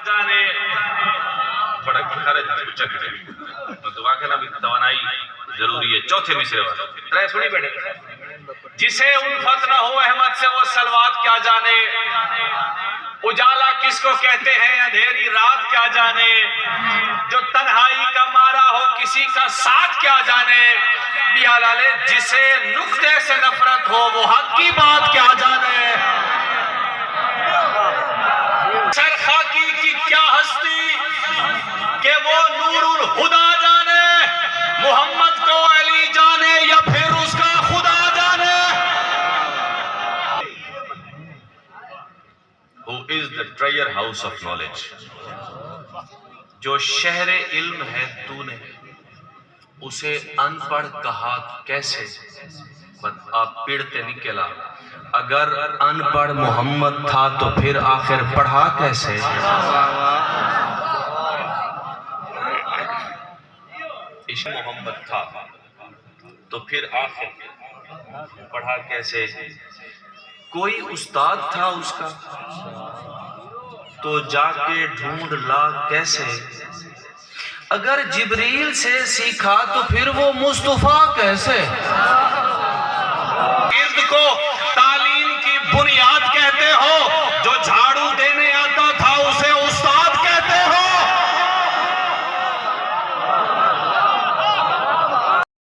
جانے بڑا خرج چک دے دعا کے نبی توانائی ضروری ہے. چوتھے مصرے والا ترے سنی بیٹھے جسے الفت نہ ہو احمد سے وہ سلوات کیا جانے, اجالا کس کو کہتے ہیں اندھیری رات کیا جانے, جو تنہائی کا مارا ہو کسی کا ساتھ کیا جانے, بیالالے جسے نقطے سے نفرت ہو وہ حق کی بات کیا جانے. سرخاکی کی کیا ہستی کہ وہ نور الہدا جانے, محمد کو علی جانے یا پھر اس کا خدا جانے. Who is the treasure house of knowledge? جو شہر علم ہے تو نے اسے ان پڑھ کہا کیسے, آپ پیڑتے نکلا. اگر ان پڑھ محمد تھا تو پھر آخر پڑھا کیسے. عشق محمد تھا تو پھر آخر پڑھا کیسے. کوئی استاد تھا اس کا تو جا کے ڈھونڈ لا کیسے. اگر جبریل سے سیکھا تو پھر وہ مصطفیٰ کیسے. گرد کو